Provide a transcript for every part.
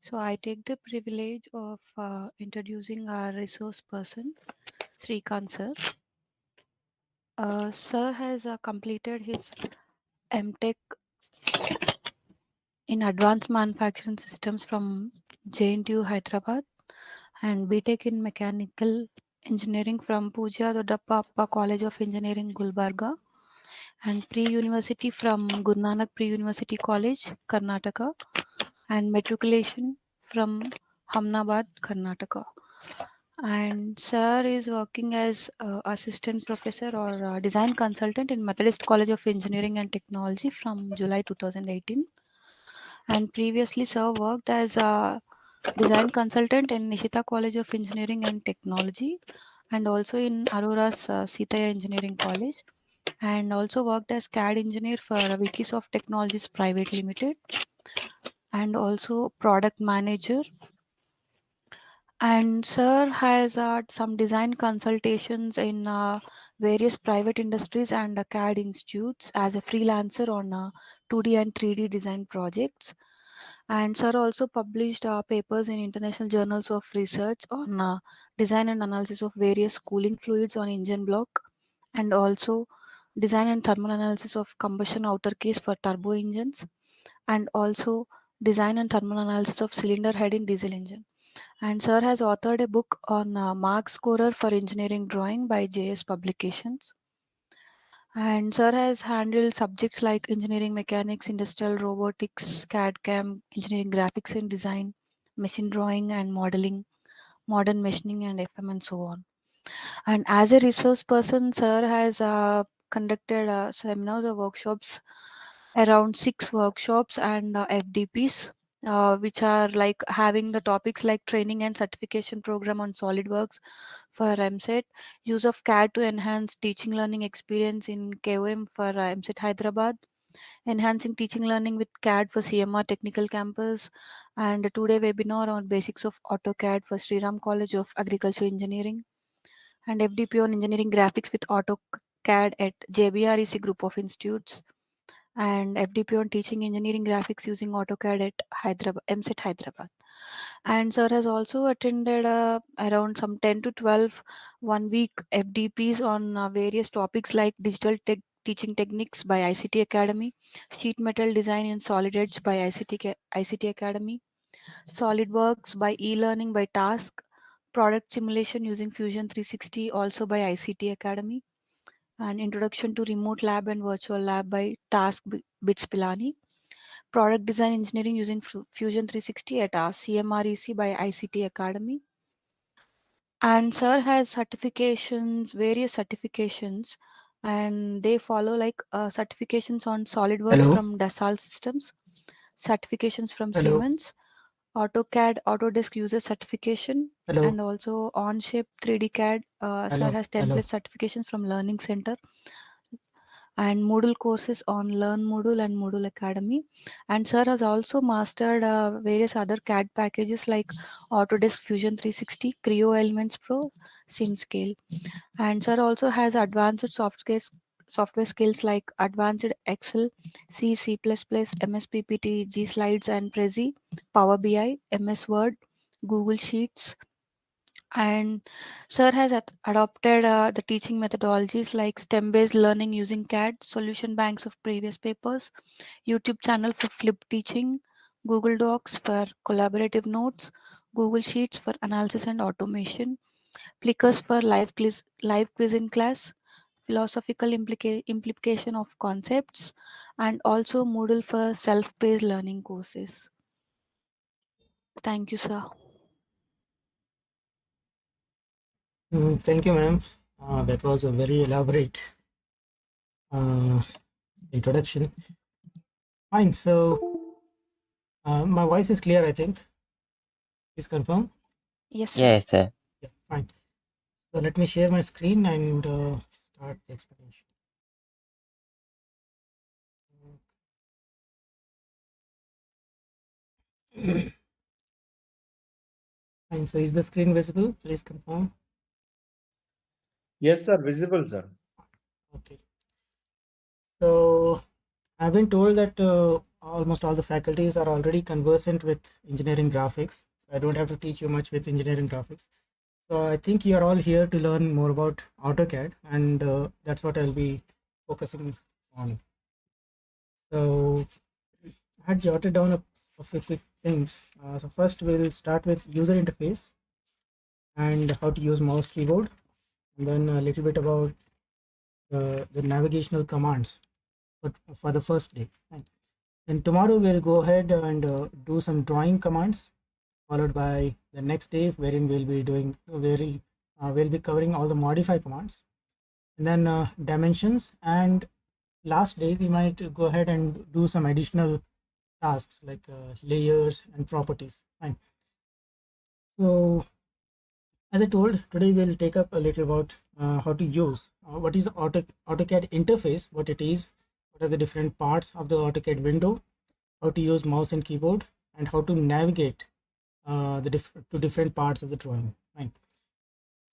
So I take the privilege of introducing our resource person, Srikanth sir. Sir has completed his MTech in Advanced Manufacturing Systems from JNTU Hyderabad and BTech in Mechanical Engineering from Pooja Dodappa College of Engineering Gulbarga and pre-university from Guru Nanak Pre-University College, Karnataka and matriculation from Hamnabad, Karnataka. And sir is working as assistant professor or design consultant in Methodist College of Engineering and Technology from July 2018. And previously, sir worked as a design consultant in Nishita College of Engineering and Technology and also in Aurora's Sitaya Engineering College and also worked as CAD engineer for Wikisoft Technologies Private Limited and also product manager. And sir has some design consultations in various private industries and CAD institutes as a freelancer on 2D and 3D design projects. And sir also published papers in international journals of research on design and analysis of various cooling fluids on engine block and also design and thermal analysis of combustion outer case for turbo engines and also design and thermal analysis of cylinder head in diesel engine. And sir has authored a book on mark scorer for engineering drawing by JS Publications. And sir has handled subjects like engineering mechanics, industrial robotics, CAD CAM, engineering graphics and design, machine drawing and modeling, modern machining and FM and so on. And as a resource person, sir has conducted seminars or workshops, around 6 workshops and FDPs, which are like having the topics like training and certification program on SolidWorks for MSET, use of CAD to enhance teaching learning experience in KOM for MSET Hyderabad, enhancing teaching learning with CAD for CMR Technical Campus, and a 2-day webinar on basics of AutoCAD for Sriram College of Agriculture Engineering and FDP on engineering graphics with AutoCAD at JBREC Group of Institutes, and FDP on teaching engineering graphics using AutoCAD at Hyderabad, MSET Hyderabad. And sir has also attended around some 10 to 12 1 week FDPs on various topics like digital teaching techniques by ICT Academy, sheet metal design in solid edge by ICT Academy, SolidWorks by e-learning by Task, product simulation using Fusion 360 also by ICT Academy, and introduction to remote lab and virtual lab by Task Bits Pilani, product design engineering using Fusion 360 at CMREC by ICT Academy. And sir has certifications, various certifications, and they follow like certifications on SolidWorks Hello, from Dassault Systems, certifications from hello, Siemens, AutoCAD Autodesk user certification, hello, and also OnShape 3D CAD. Sir hello, has 10 hello. plus certifications from Learning Center and Moodle courses on Learn Moodle and Moodle Academy. And sir has also mastered various other CAD packages like Autodesk Fusion 360, Creo Elements Pro, SimScale. And sir also has advanced software skills like advanced Excel, C++, MS PPT, G Slides and Prezi, Power BI, MS Word, Google Sheets. And sir has adopted the teaching methodologies like STEM-based learning using CAD, solution banks of previous papers, YouTube channel for flip teaching, Google Docs for collaborative notes, Google Sheets for analysis and automation, Flickrs for live quiz in class, philosophical implication of concepts, and also Moodle for self-paced learning courses. Thank you, sir. Thank you, ma'am. That was a very elaborate uh, introduction. Fine. So, my voice is clear, I think. Please confirm. Yes, sir. Yes, sir. Yeah, fine. So, let me share my screen and start the explanation. Fine. So, is the screen visible? Please confirm. Yes, sir. Visible, sir. Okay. So, I've been told that almost all the faculties are already conversant with engineering graphics. I don't have to teach you much with engineering graphics. So I think you're all here to learn more about AutoCAD, and that's what I'll be focusing on. So I had jotted down a few quick things. So first we'll start with user interface and how to use mouse keyboard, and then a little bit about the navigational commands for the first day. Then tomorrow we'll go ahead and do some drawing commands, followed by the next day wherein we'll be covering all the modify commands, and then dimensions, and last day we might go ahead and do some additional tasks like layers and properties. Fine. So as I told, today we'll take up a little about how to use what is the AutoCAD interface, what it is, what are the different parts of the AutoCAD window, how to use mouse and keyboard, and how to navigate to different parts of the drawing. Fine.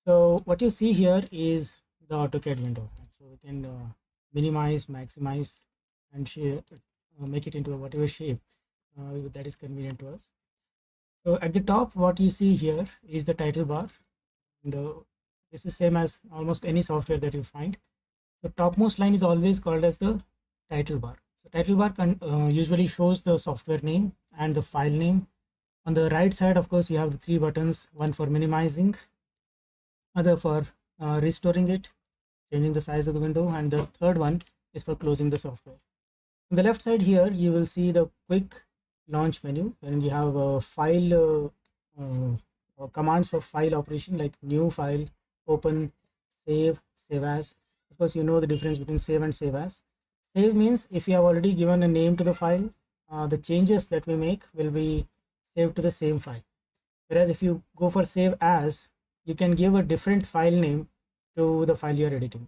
So what you see here is the AutoCAD window. So we can minimize, maximize, and make it into whatever shape that is convenient to us. So at the top, what you see here is the title bar, and this is same as almost any software that you find. The topmost line is always called as the title bar. So title bar usually shows the software name and the file name. On the right side, of course, you have the three buttons: one for minimizing, other for restoring it, changing the size of the window, and the third one is for closing the software. On the left side here, you will see the quick launch menu, and you have a file commands for file operation like new file, open, save, save as. Of course, you know the difference between save and save as. Save means if you have already given a name to the file, the changes that we make will be saved to the same file. Whereas if you go for save as, you can give a different file name to the file you're editing.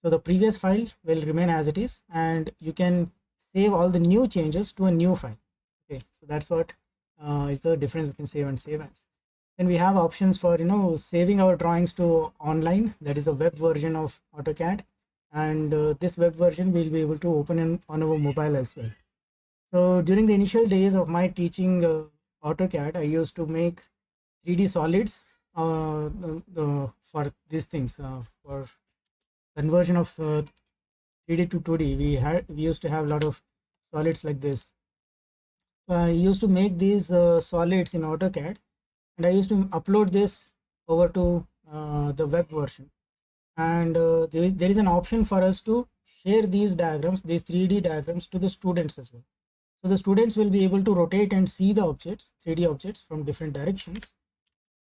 So the previous file will remain as it is, and you can save all the new changes to a new file. Okay, so that's what is the difference between save and save as. Then we have options for saving our drawings to online, that is a web version of AutoCAD, and this web version we'll be able to open on our mobile as well. So during the initial days of my teaching AutoCAD, I used to make 3D solids for these things, for conversion of 3D to 2D. We used to have a lot of solids like this. I used to make these solids in AutoCAD, and I used to upload this over to the web version, and there is an option for us to share these diagrams, these 3D diagrams, to the students as well. So the students will be able to rotate and see the objects, 3D objects, from different directions,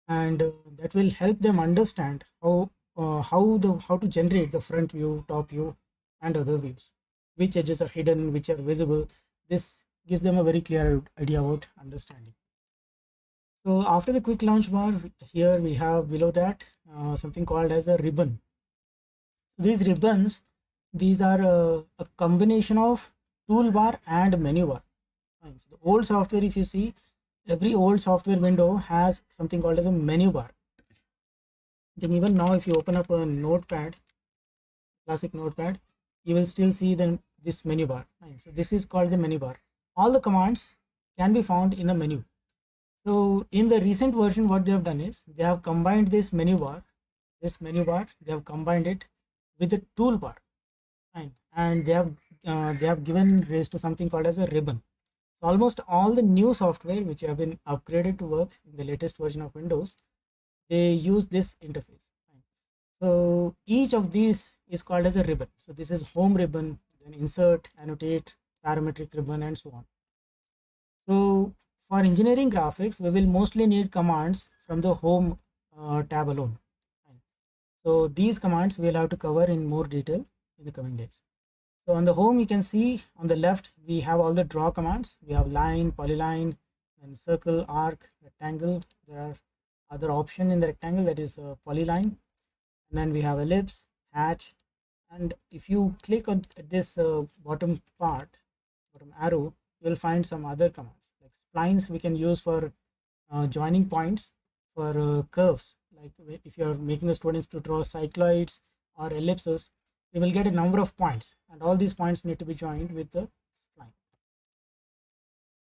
and that will help them understand how to generate the front view, top view, and other views, which edges are hidden, which are visible. This gives them a very clear idea about understanding. So after the quick launch bar, here we have below that something called as a ribbon. These ribbons, these are a combination of toolbar and menu bar. So the old software, if you see, every old software window has something called as a menu bar. Then even now, if you open up a notepad, classic notepad, you will still see this menu bar. So this is called the menu bar. All the commands can be found in the menu. So in the recent version, what they have done is they have combined this menu bar, they have combined it with the toolbar, and they have given rise to something called as a ribbon. So almost all the new software which have been upgraded to work in the latest version of Windows, they use this interface. So each of these is called as a ribbon. So this is home ribbon, then insert, annotate, parametric ribbon, and so on. So for engineering graphics, we will mostly need commands from the home tab alone. So these commands we'll have to cover in more detail in the coming days. So on the home, you can see on the left, we have all the draw commands. We have line, polyline, and circle, arc, rectangle. There are other option in the rectangle, that is polyline. And then we have ellipse, hatch. And if you click on this bottom arrow, you will find some other commands like splines we can use for joining points, for curves. Like if you are making the students to draw cycloids or ellipses, we will get a number of points, and all these points need to be joined with the spline.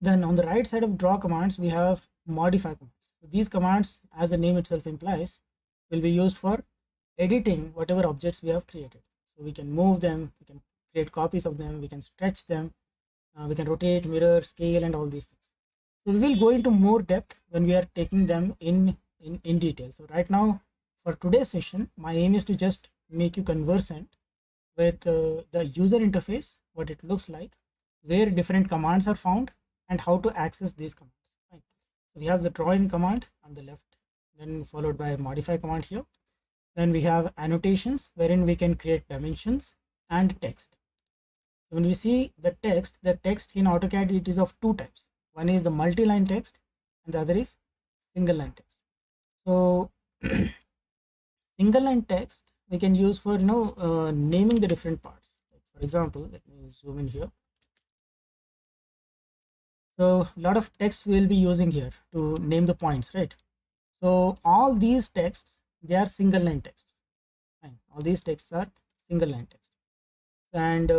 Then on the right side of draw commands, we have modify commands. So these commands, as the name itself implies, will be used for editing whatever objects we have created. So we can move them, we can create copies of them, we can stretch them, we can rotate, mirror, scale, and all these things. So we will go into more depth when we are taking them in detail. So right now, for today's session, my aim is to just make you conversant with the user interface, what it looks like, where different commands are found, and how to access these commands. Right. So we have the draw in command on the left, then followed by modify command here. Then we have annotations, wherein we can create dimensions and text. So when we see the text in AutoCAD, it is of two types. One is the multi-line text, and the other is single line text. So single line text we can use for naming the different parts. For example, let me zoom in here. So a lot of text we will be using here to name the points, right? So all these texts, they are single line texts. Fine. All these texts are single line text, and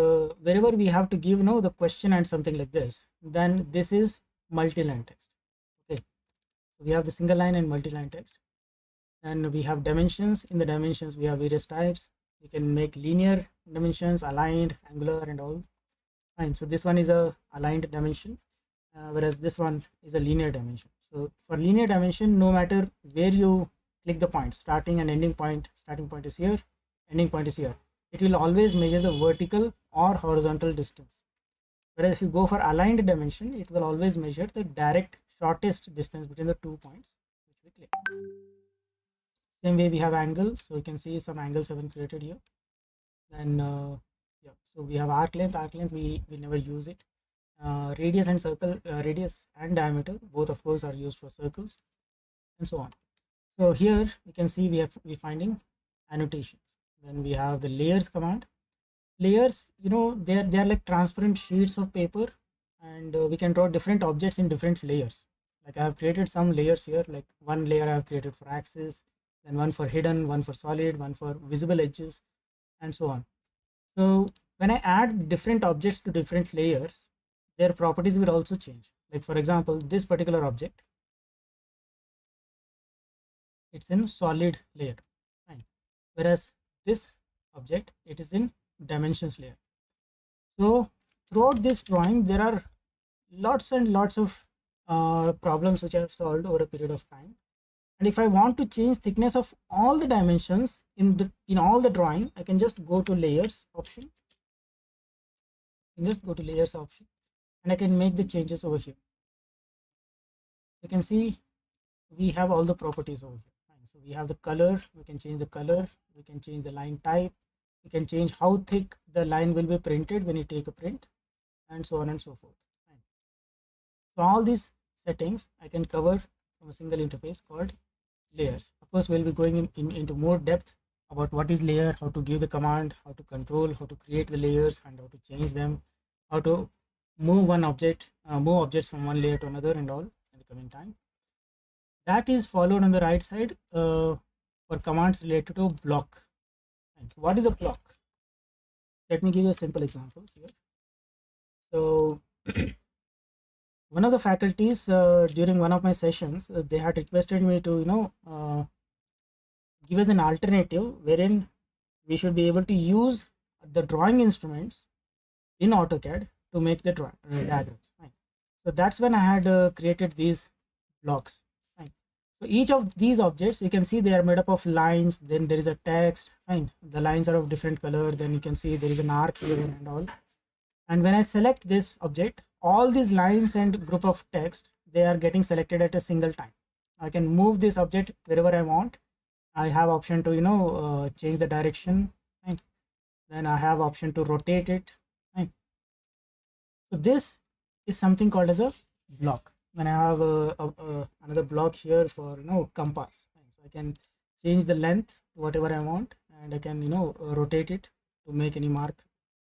wherever we have to give the question and something like this, then this is multi-line text. Okay, so we have the single line and multi-line text, and we have dimensions. In the dimensions we have various types. We can make linear dimensions, aligned, angular, and all. Fine. So this one is a aligned dimension, whereas this one is a linear dimension. So for linear dimension, no matter where you click the point, starting and ending point, starting point is here, ending point is here, it will always measure the vertical or horizontal distance. Whereas if you go for aligned dimension, it will always measure the direct shortest distance between the 2 points which we click. Same way we have angles, so you can see some angles have been created here. Then yeah, so we have arc length. Arc length we never use it. Radius and circle, radius and diameter, both of course are used for circles, and so on. So here you can see we finding annotations. Then we have the layers command. Layers, they are like transparent sheets of paper, and we can draw different objects in different layers. Like I have created some layers here, like one layer I have created for axis, then one for hidden, one for solid, one for visible edges, and so on. So when I add different objects to different layers, their properties will also change. Like for example, this particular object, it's in solid layer, fine. Whereas this object, it is in dimensions layer. So throughout this drawing, there are lots and lots of problems which I have solved over a period of time. And if I want to change thickness of all the dimensions in all the drawing, I can just go to layers option. Just go to layers option, and I can make the changes over here. You can see we have all the properties over here. Fine. So we have the color, we can change the color, we can change the line type, we can change how thick the line will be printed when you take a print, and so on and so forth. Fine. So all these settings I can cover from a single interface called layers. Of course, we'll be going into more depth about what is layer, how to give the command, how to control, how to create the layers, and how to change them, how to move one object, move objects from one layer to another, and all in the coming time. That is followed on the right side for commands related to block. And so what is a block? Let me give you a simple example here. So one of the faculties during one of my sessions, they had requested me to give us an alternative wherein we should be able to use the drawing instruments in AutoCAD to make the diagrams. Fine. So that's when I had created these blocks. Fine. So each of these objects, you can see they are made up of lines, then there is a text. Fine. The lines are of different color, then you can see there is an arc here and all. And when I select this object, all these lines and group of text, they are getting selected at a single time. I can move this object wherever I want. I have option to change the direction. Fine. Then I have option to rotate it. Fine. So this is something called as a block. When I have another block here for compass, fine. So I can change the length to whatever I want, and I can rotate it to make any mark.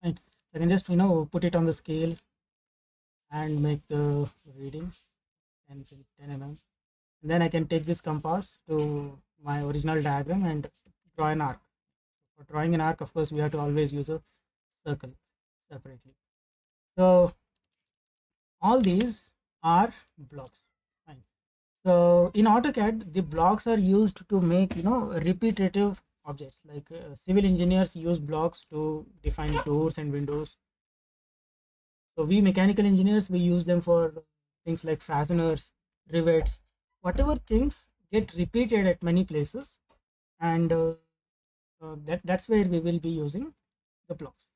Fine. So I can just put it on the scale and make the reading 10 mm, and then I can take this compass to my original diagram and draw an arc. For drawing an arc, of course, we have to always use a circle separately. So all these are blocks. Fine. So in AutoCAD, the blocks are used to make repetitive objects. Like civil engineers use blocks to define doors and windows. So we mechanical engineers, we use them for things like fasteners, rivets, whatever things get repeated at many places, and that's where we will be using the blocks.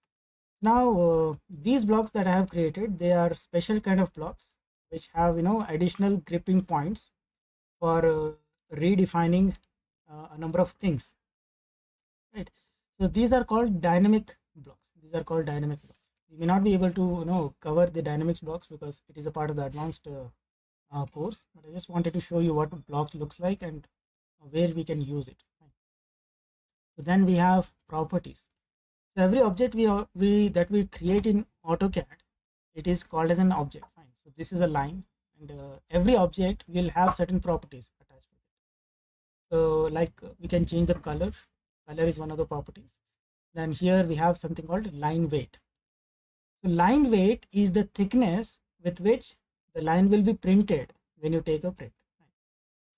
Now these blocks that I have created, they are special kind of blocks which have additional gripping points for redefining a number of things, right? So these are called dynamic blocks. These are called dynamic blocks. We may not be able to cover the dynamics blocks because it is a part of the advanced course, but I just wanted to show you what blocks looks like and where we can use it. So then we have properties. So every object that we create in AutoCAD, it is called as an object. Fine. So this is a line, and every object will have certain properties attached to it. So like we can change the color. Color is one of the properties. Then here we have something called line weight. So line weight is the thickness with which the line will be printed when you take a print.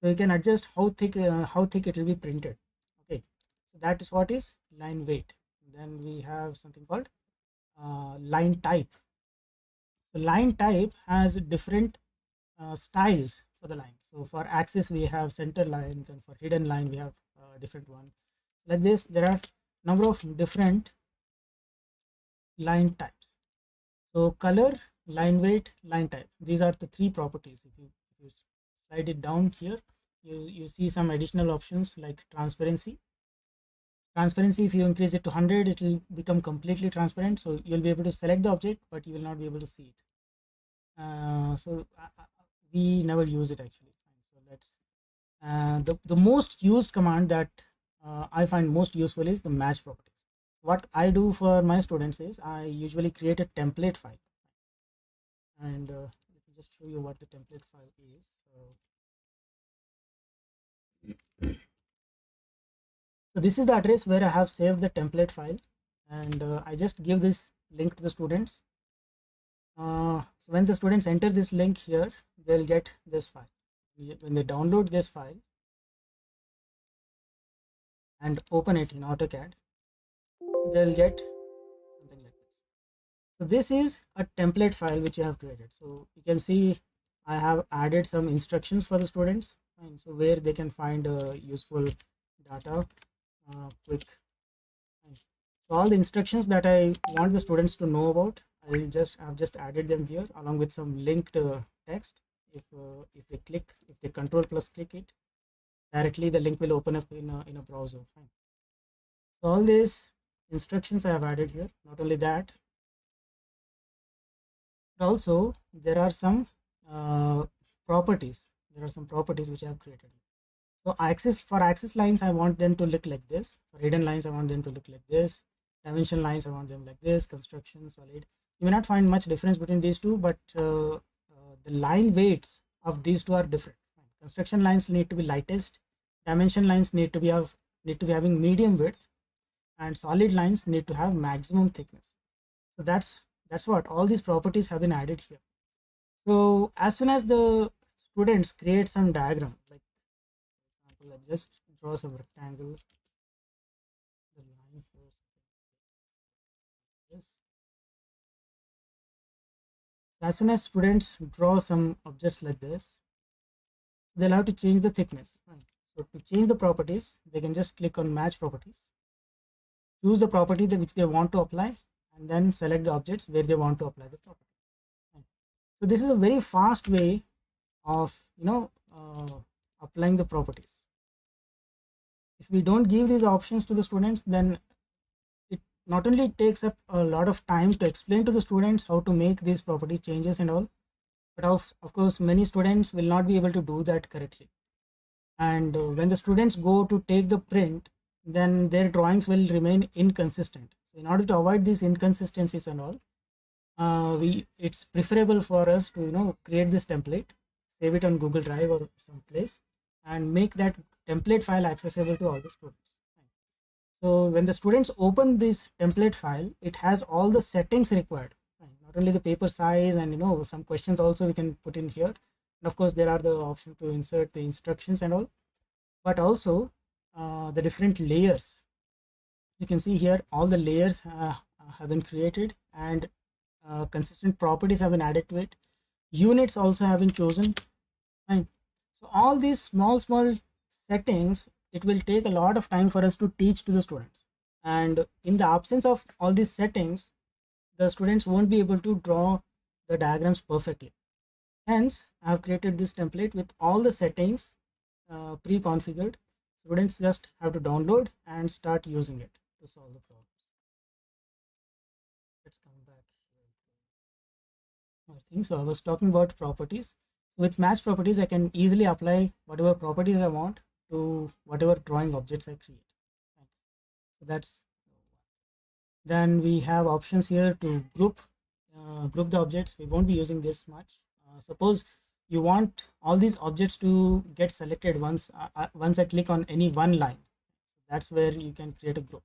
So you can adjust how thick it will be printed. Okay, so that is what is line weight. Then we have something called line type. So line type has different styles for the line. So for axis we have center lines, and for hidden line we have different one. Like this, there are number of different line types. So color, line weight, line type. These are the three properties. If you slide it down here, you see some additional options like transparency. Transparency, if you increase it to 100, it will become completely transparent. So you'll be able to select the object, but you will not be able to see it. We never use it actually. So let's the most used command that I find most useful is the match properties. What I do for my students is I usually create a template file, and let me just show you what the template file is. So this is the address where I have saved the template file, and I just give this link to the students. So when the students enter this link here, they'll get this file. When they download this file and open it in AutoCAD, they'll get something like this. So this is a template file which I have created. So you can see I have added some instructions for the students, and so where they can find useful data quick. So all the instructions that I want the students to know about, I've just added them here along with some linked text. If they control plus click it, directly the link will open up in a browser. Fine. So all these instructions I have added here. Not only that, but also there are some properties. There are some properties which I have created. So for axis lines, I want them to look like this. For hidden lines, I want them to look like this. Dimension lines, I want them like this. Construction, solid. You may not find much difference between these two, but the line weights of these two are different. Construction lines need to be lightest. Dimension lines need to be having medium width, and solid lines need to have maximum thickness. So that's what all these properties have been added here. So as soon as the students create some diagram, like for example, let's just draw some rectangle. The line here, this. As soon as students draw some objects like this, they'll have to change the thickness. So to change the properties, they can just click on match properties, choose the property which they want to apply, and then select the objects where they want to apply the property. So this is a very fast way of applying the properties. If we don't give these options to the students, then it not only takes up a lot of time to explain to the students how to make these property changes and all, but of course many students will not be able to do that correctly. And when the students go to take the print, then their drawings will remain inconsistent. So in order to avoid these inconsistencies and all, it's preferable for us to create this template, save it on Google Drive or some place, and make that template file accessible to all the students. So when the students open this template file, it has all the settings required. not only the paper size, and some questions also we can put in here, and of course there are the option to insert the instructions and all, but also the different layers. You can see here all the layers have been created, and consistent properties have been added to it. Units also have been chosen. Fine. So all these small settings, it will take a lot of time for us to teach to the students, and in the absence of all these settings, the students won't be able to draw the diagrams perfectly. Hence I have created this template with all the settings pre-configured. Students just have to download and start using it to solve the problems. Let's come back here. I think so. I was talking about properties. So with match properties, I can easily apply whatever properties I want to whatever drawing objects I create. So that's, then we have options here to group the objects. We won't be using this much. Suppose you want all these objects to get selected once I click on any one line. That's where you can create a group.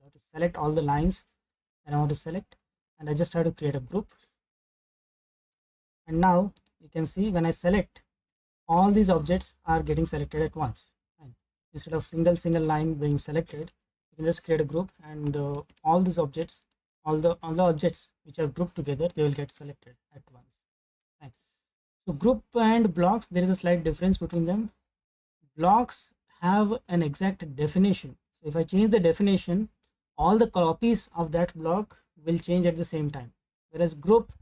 I have to select all the lines that I want to select, and I just have to create a group. And now you can see when I select, all these objects are getting selected at once. And instead of single line being selected, you can just create a group, and all these objects, all the objects which are grouped together, they will get selected at once. Right. So group and blocks, there is a slight difference between them. Blocks have an exact definition. So if I change the definition, all the copies of that block will change at the same time, whereas group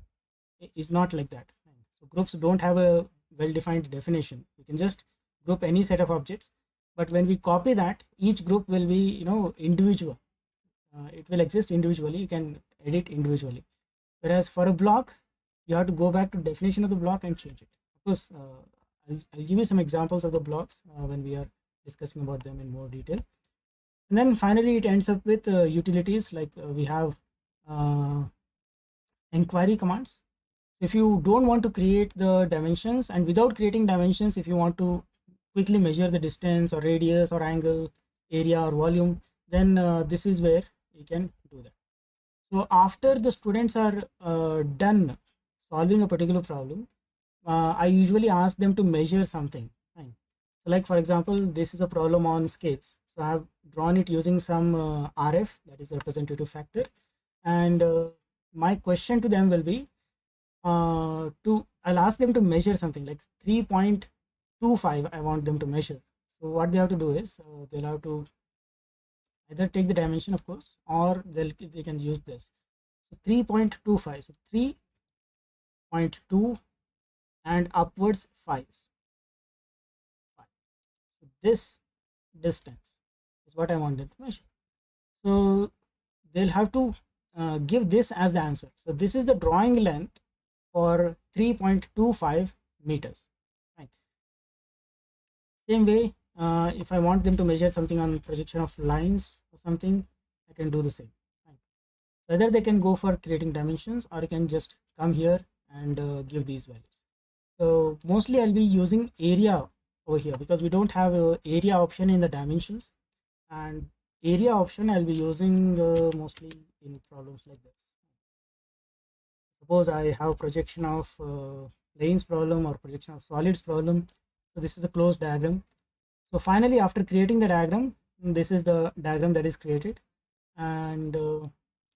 is not like that. So groups don't have a well-defined definition. You can just group any set of objects, but when we copy that, each group will be individual. It will exist individually. You can edit individually, whereas for a block, you have to go back to definition of the block and change it. Of course, I'll give you some examples of the blocks when we are discussing about them in more detail. And then finally it ends up with utilities, like we have inquiry commands. If you don't want to create the dimensions, and without creating dimensions, if you want to quickly measure the distance or radius or angle, area or volume, then this is where you can do that. So after the students are done solving a particular problem, I usually ask them to measure something. Fine. So like for example, this is a problem on scales. So I have drawn it using some RF, that is representative factor, and my question to them will be, I'll ask them to measure something like 3.25. I want them to measure. So what they have to do is they'll have to either take the dimension, of course, or they can use this. So 3.25. So 3.2 and upwards 5. So this distance is what I want them to measure. So they'll have to give this as the answer. So this is the drawing length for 3.25 meters. Right. Same way, if I want them to measure something on projection of lines or something, I can do the same. Right. Whether they can go for creating dimensions, or you can just come here and give these values. So mostly I'll be using area over here, because we don't have a area option in the dimensions, and area option I'll be using mostly in problems like this. Suppose I have projection of planes problem or projection of solids problem. So this is a closed diagram. So finally, after creating the diagram, this is the diagram that is created, and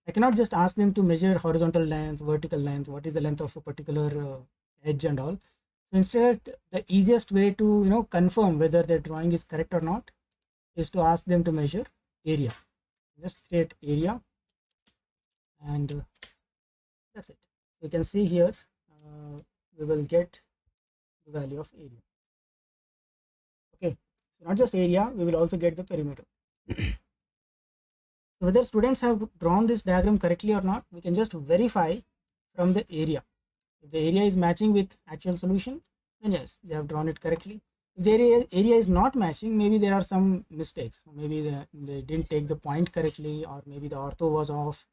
I cannot just ask them to measure horizontal length, vertical length, what is the length of a particular edge and all. So instead, the easiest way to confirm whether their drawing is correct or not is to ask them to measure area. Just create area, and that's it. You can see here we will get the value of area. Okay, so not just area, we will also get the perimeter. So whether students have drawn this diagram correctly or not, we can just verify from the area. If the area is matching with actual solution, then yes, they have drawn it correctly. If the area is not matching, maybe there are some mistakes. Maybe they didn't take the point correctly, or maybe the ortho was off,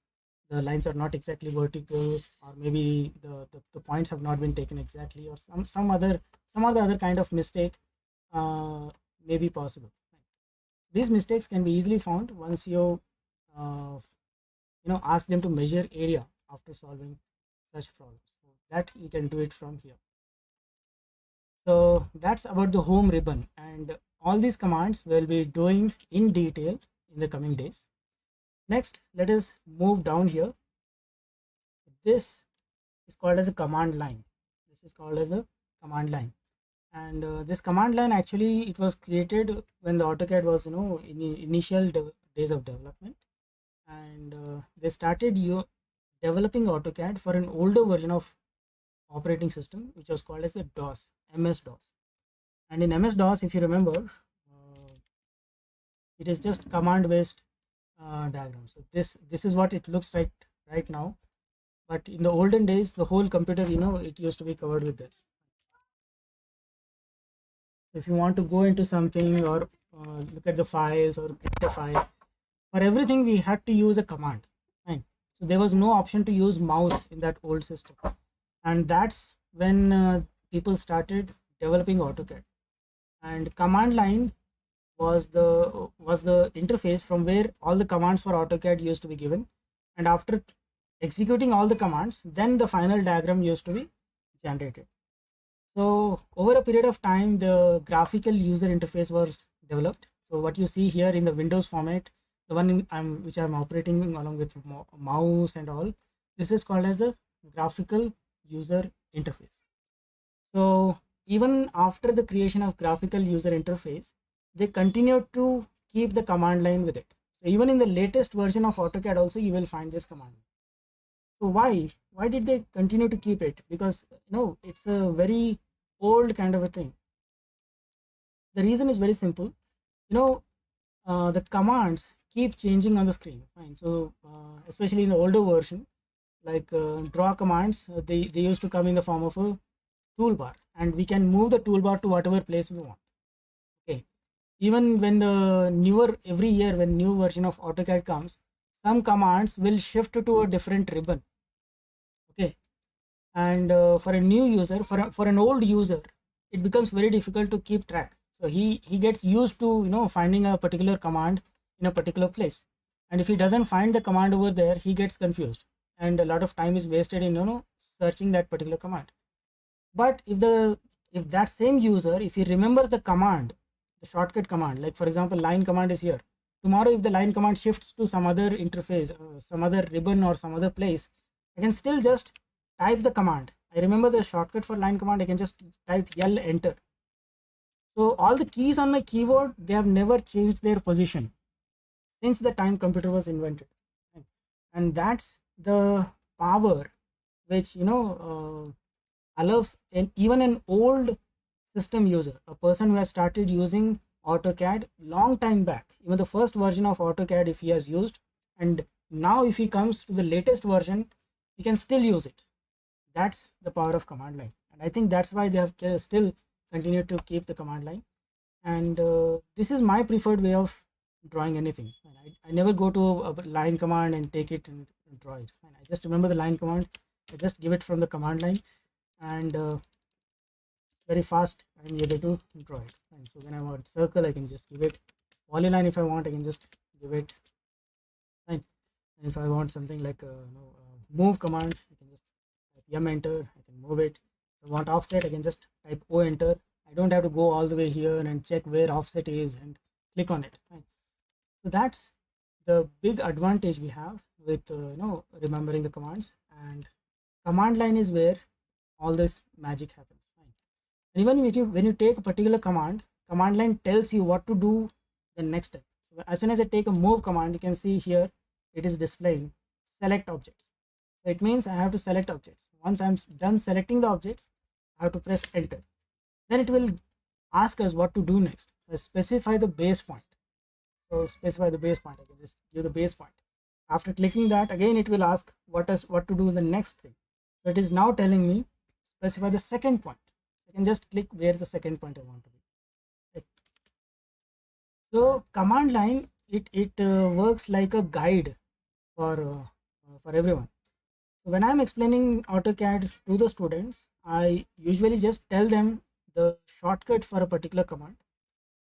the lines are not exactly vertical, or maybe the points have not been taken exactly, or some other kind of mistake may be possible. These mistakes can be easily found once you ask them to measure area after solving such problems. So that you can do it from here. So that's about the home ribbon, and all these commands we'll be doing in detail in the coming days. Next, let us move down here. This is called as a command line. This is called as a command line, and this command line actually it was created when the AutoCAD was in the initial days of development, and they started developing AutoCAD for an older version of operating system which was called as the DOS, MS-DOS. And in MS-DOS, if you remember, it is just command-based diagram. So this is what it looks like right now. But in the olden days, the whole computer, it used to be covered with this. If you want to go into something or look at the files or get a file, for everything we had to use a command. Fine. So there was no option to use mouse in that old system, and that's when people started developing AutoCAD. And command line was the interface from where all the commands for AutoCAD used to be given, and after executing all the commands, then the final diagram used to be generated. So over a period of time, the graphical user interface was developed. So what you see here in the Windows format, the one which I'm operating along with mouse and all, this is called as the graphical user interface. So even after the creation of graphical user interface, they continue to keep the command line with it. So even in the latest version of AutoCAD also, you will find this command. So why did they continue to keep it? Because it's a very old kind of a thing. The reason is very simple. The commands keep changing on the screen. Fine. So especially in the older version, like draw commands, they used to come in the form of a toolbar, and we can move the toolbar to whatever place we want. Okay. Even when every year when new version of AutoCAD comes, some commands will shift to a different ribbon. Okay. And for a new user, for an old user, it becomes very difficult to keep track. So he gets used to finding a particular command in a particular place, and if he doesn't find the command over there, he gets confused, and a lot of time is wasted in searching that particular command. But if that same user, if he remembers the command, the shortcut command, like for example line command is here, tomorrow if the line command shifts to some other interface, some other ribbon or some other place, I can still just type the command. I remember the shortcut for line command, I can just type L enter. So all the keys on my keyboard, they have never changed their position since the time computer was invented. And that's the power which allows even an old system user, a person who has started using AutoCAD long time back, even the first version of AutoCAD if he has used, and now if he comes to the latest version, he can still use it. That's the power of command line, and I think that's why they have still continued to keep the command line. And this is my preferred way of drawing anything. I never go to a line command and take it and draw it. I just remember the line command, I just give it from the command line, and very fast I'm able to draw it. And so when I want circle, I can just give it. Polyline, if I want, I can just give it. Fine. And if I want something like move command, I can just type M enter, I can move it. If I want offset, I can just type O enter. I don't have to go all the way here and check where offset is and click on it. Fine. So that's the big advantage we have with remembering the commands, and command line is where all this magic happens. Fine. And even when you take a particular command line tells you what to do the next step. So as soon as I take a move command, you can see here it is displaying select objects. So it means I have to select objects. Once I'm done selecting the objects, I have to press enter. Then it will ask us what to do next. So specify the base point. So specify the base point. I can just give the base point. After clicking that, again it will ask what to do the next thing. So it is now telling me specify the second point. I can just click where the second point I want to be. Right. So command line, it works like a guide for everyone. So when I'm explaining AutoCAD to the students, I usually just tell them the shortcut for a particular command,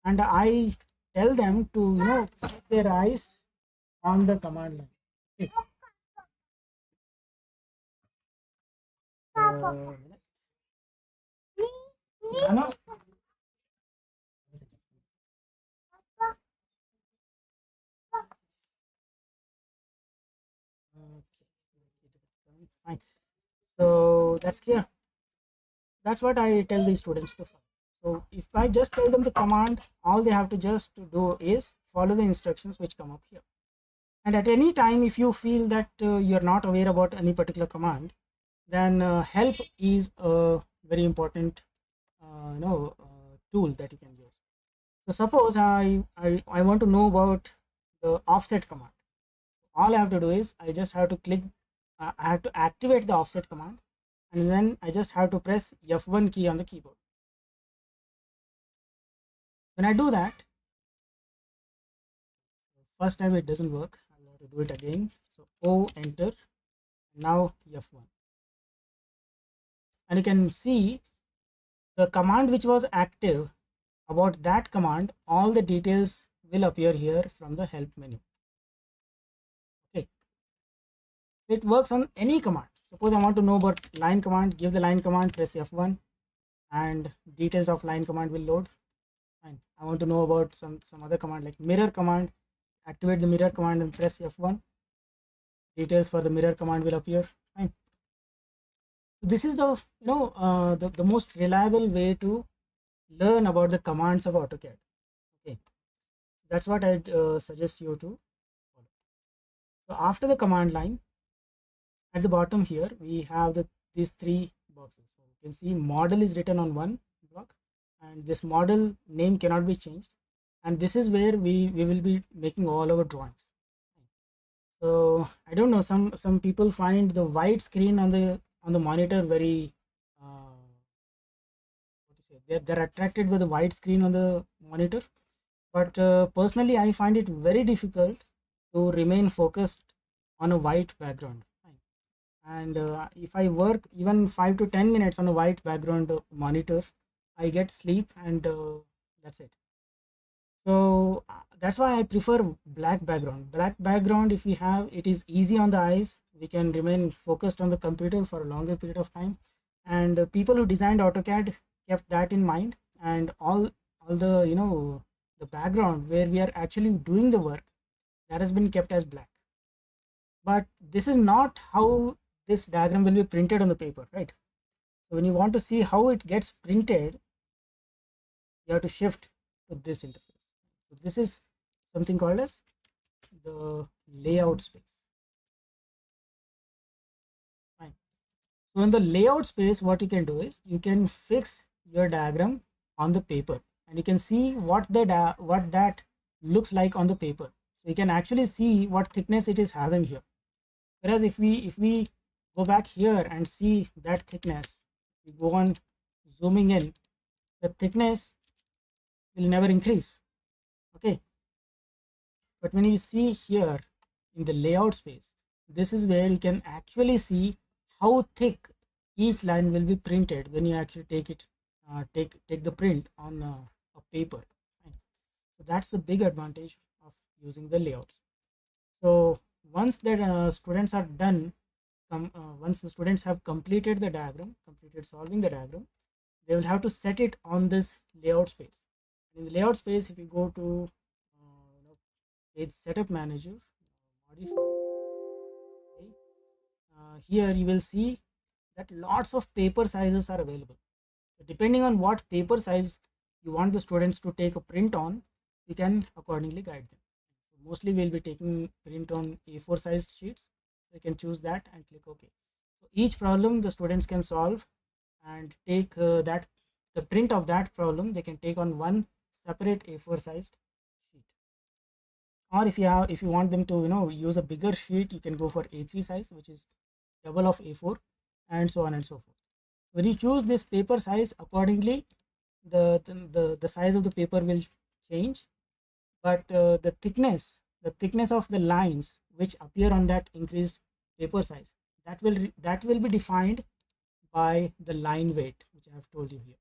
and I tell them to keep their eyes on the command line. Okay. minute. Anna? Okay, fine. So that's clear. That's what I tell the students to follow. So if I just tell them the command, all they have to just do is follow the instructions which come up here. And at any time, if you feel that you're not aware about any particular command, then help is a very important tool that you can use. So suppose I want to know about the offset command. All I have to do is I just have to click, I have to activate the offset command, and then I just have to press F1 key on the keyboard. When I do that, first time it doesn't work, I'll have to do it again. So O, enter, now F1. And you can see the command which was active, about that command, all the details will appear here from the help menu. Okay, it works on any command. Suppose I want to know about line command, give the line command, press F1, and details of line command will load. Fine. I want to know about some other command like mirror command, activate the mirror command and press F1, details for the mirror command will appear. Fine. So this is the the most reliable way to learn about the commands of AutoCAD. Okay, that's what I'd suggest you to follow. So after the command line, at the bottom here we have these three boxes. So you can see model is written on one block, and this model name cannot be changed, and this is where we will be making all our drawings. So I don't know, some people find the white screen on the monitor very what to say, they're attracted by the white screen on the monitor, but personally I find it very difficult to remain focused on a white background. And if I work even 5 to 10 minutes on a white background monitor, I get sleep, and that's it. So that's why I prefer black background. If we have, it is easy on the eyes, we can remain focused on the computer for a longer period of time. And people who designed AutoCAD kept that in mind, and all the the background where we are actually doing the work, that has been kept as black. But this is not how this diagram will be printed on the paper, right? So when you want to see how it gets printed, you have to shift to this interface. So this is something called as the layout space. Fine. So in the layout space, what you can do is you can fix your diagram on the paper, and you can see what that looks like on the paper. So you can actually see what thickness it is having here. Whereas if we go back here and see that thickness, we go on zooming in, the thickness will never increase. Okay, but when you see here in the layout space, this is where you can actually see how thick each line will be printed when you actually take the print on a paper. Fine. So that's the big advantage of using the layouts. So once the students are done, once the students have completed the diagram, completed solving the diagram, they will have to set it on this layout space. In the layout space, if you go to page setup manager, modify, okay, here you will see that lots of paper sizes are available. So depending on what paper size you want the students to take a print on, you can accordingly guide them. So mostly we'll be taking print on A4 sized sheets. So you can choose that and click OK. So each problem the students can solve and take the print of that problem they can take on one separate A4 sized sheet. Or if you want them to use a bigger sheet, you can go for A3 size, which is double of A4, and so on and so forth. When you choose this paper size, accordingly the size of the paper will change, but the thickness of the lines which appear on that increased paper size, that will be defined by the line weight, which I have told you here.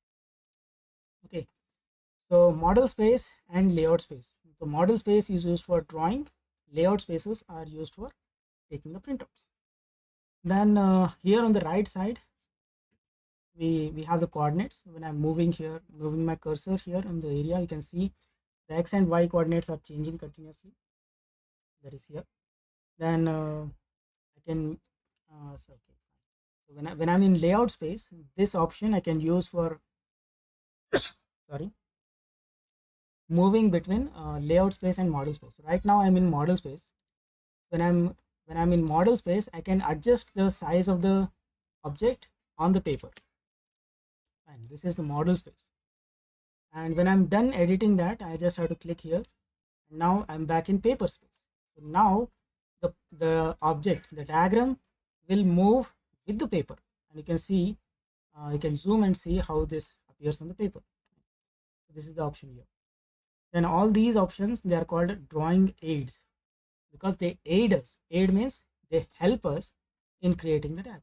Okay, so model space and layout space. The model space is used for drawing, layout spaces are used for taking the printouts. Then here on the right side, we have the coordinates. When I'm moving here, moving my cursor here in the area, you can see the x and y coordinates are changing continuously. That is here. Then I can so, okay. So when I'm in layout space, this option I can use for sorry, moving between layout space and model space. Right now I'm in model space. When I'm in model space, I can adjust the size of the object on the paper, and this is the model space. And when I'm done editing that, I just have to click here. Now I'm back in paper space. So now the object, the diagram will move with the paper, and you can see, you can zoom and see how this appears on the paper. This is the option here. Then all these options, they are called drawing aids, because they aid us. Aid means they help us in creating the diagram.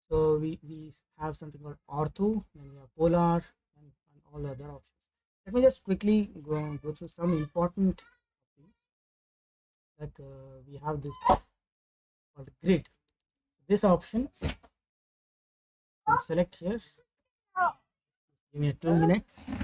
So we have something called ortho, then we have polar, and all the other options. Let me just quickly go through some important things. Like we have this called grid. This option, I'll select here. Give me 2 minutes.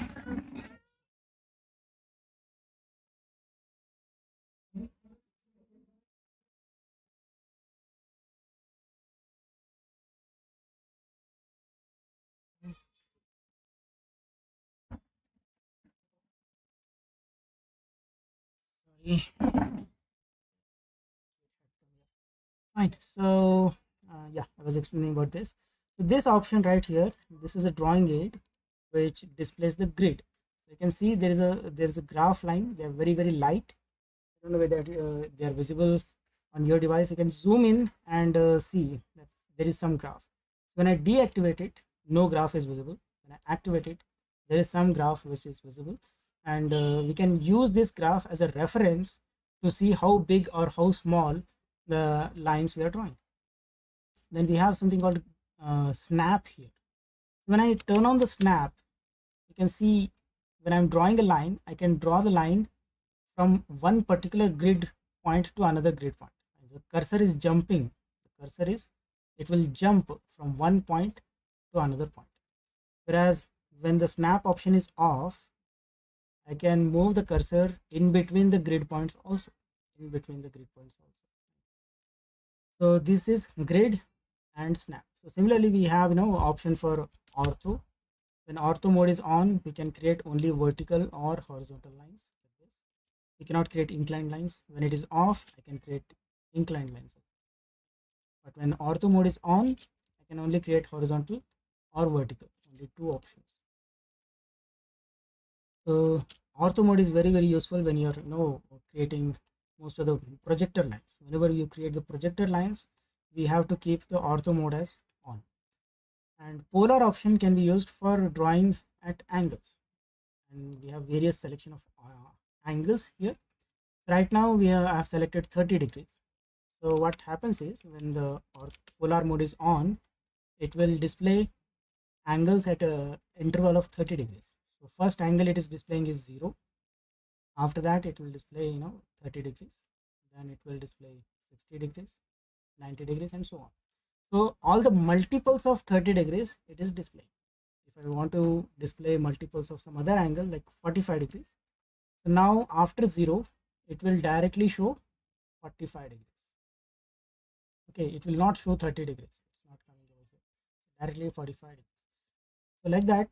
Sorry. Fine. So yeah, I was explaining about this. So this option right here, this is a drawing aid which displays the grid. So you can see there is a graph line. They are very light. I don't know whether they are visible on your device. You can zoom in and see that there is some graph. When I deactivate it, no graph is visible. When I activate it, there is some graph which is visible, and we can use this graph as a reference to see how big or how small the lines we are drawing. Then we have something called snap here. When I turn on the snap, you can see when I'm drawing a line, I can draw the line from one particular grid point to another grid point. The cursor is jumping. The cursor is, it will jump from one point to another point. Whereas when the snap option is off, I can move the cursor in between the grid points also. In between the grid points also. So this is grid and snap. So similarly, we have option for ortho. When ortho mode is on, we can create only vertical or horizontal lines like this. We cannot create inclined lines. When it is off, I can create inclined lines. But when ortho mode is on, I can only create horizontal or vertical. Only two options. So ortho mode is very useful when you're creating most of the projector lines. Whenever you create the projector lines, we have to keep the ortho mode as on. And polar option can be used for drawing at angles, and we have various selection of angles here. Right now we have selected 30 degrees. So what happens is, when the polar mode is on, it will display angles at a interval of 30 degrees. So first angle it is displaying is 0. After that it will display 30 degrees, then it will display 60 degrees, 90 degrees, and so on. So all the multiples of 30 degrees it is displaying. If I want to display multiples of some other angle like 45 degrees, so now after 0 it will directly show 45 degrees. Okay, it will not show 30 degrees. It's not coming over here. Directly 45 degrees. So like that,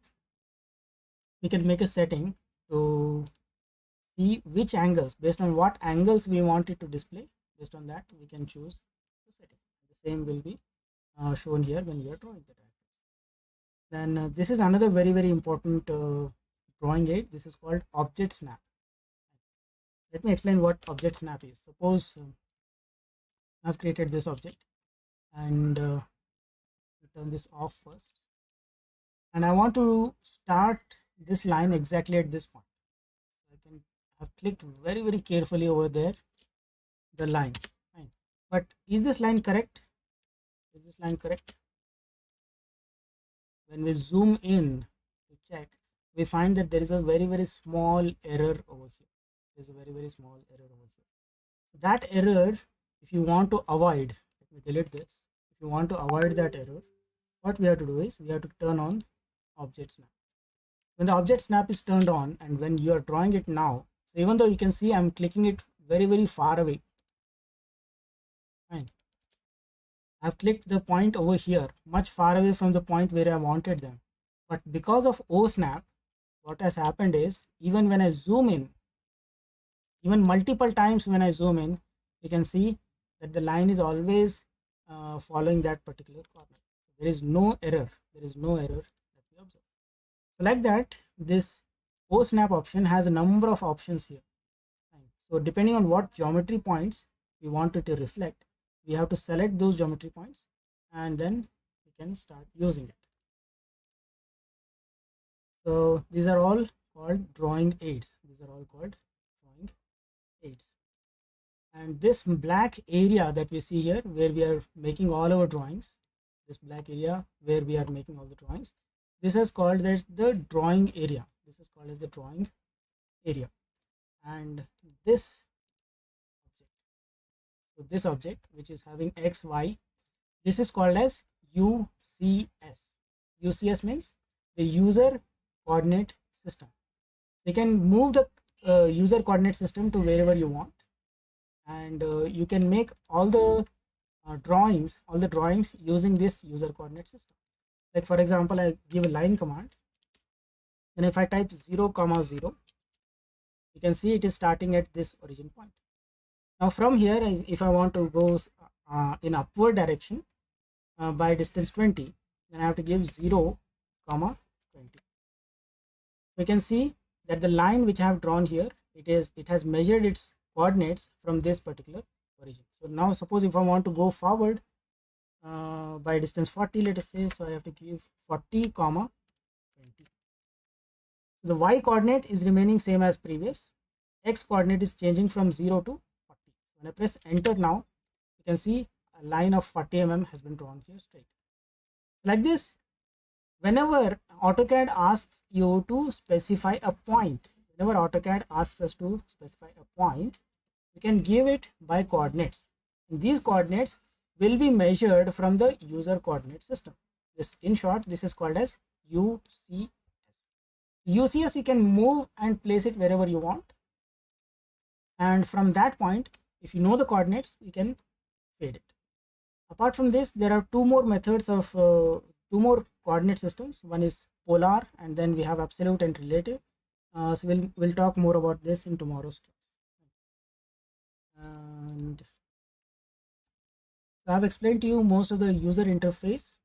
we can make a setting to see which angles, based on what angles we want it to display. Based on that, we can choose the setting. The same will be shown here when we are drawing the diagrams. Then this is another very important drawing aid. This is called object snap. Let me explain what object snap is. Suppose I've created this object, and turn this off first, and I want to start this line exactly at this point. I can have clicked very carefully over there, the line. Fine. But is this line correct? Is this line correct? When we zoom in to check, we find that there is a very small error over here. There's a very small error over here. That error, if you want to avoid, let me delete this. If you want to avoid that error, what we have to do is we have to turn on object snap. When the object snap is turned on and when you are drawing it now, so even though you can see I'm clicking it very far away, fine. I've clicked the point over here much far away from the point where I wanted them. But because of O snap, what has happened is even when I zoom in, even multiple times when I zoom in, you can see that the line is always following that particular corner. There is no error. There is no error that we observe. So like that, this O snap option has a number of options here. So depending on what geometry points we want it to reflect, we have to select those geometry points and then we can start using it. So these are all called drawing aids. These are all called drawing aids. And this black area that we see here where we are making all our drawings, this black area where we are making all the drawings, this is called as the drawing area. This is called as the drawing area. And this object, so this object which is having x, y, this is called as UCS. UCS means the user coordinate system. You can move the user coordinate system to wherever you want, and you can make all the drawings using this user coordinate system. Like for example, I give a line command, and if I type 0, 0, you can see it is starting at this origin point. Now from here, if I want to go in upward direction by distance 20, then I have to give 0, 20. We can see that the line which I have drawn here, it has measured its coordinates from this particular origin. So now suppose if I want to go forward by distance 40, let us say, so I have to give 40, 20. The y coordinate is remaining same as previous. X coordinate is changing from 0 to 40. So when I press enter now, you can see a line of 40 mm has been drawn here straight. Like this, whenever AutoCAD asks you to specify a point, whenever AutoCAD asks us to specify a point, we can give it by coordinates. And these coordinates will be measured from the user coordinate system. This, in short, this is called as UCS. UCS you can move and place it wherever you want, and from that point, if you know the coordinates, you can fade it. Apart from this, there are two more methods of two more coordinate systems. One is polar, and then we have absolute and relative. So we'll talk more about this in tomorrow's class. And so I've explained to you most of the user interface,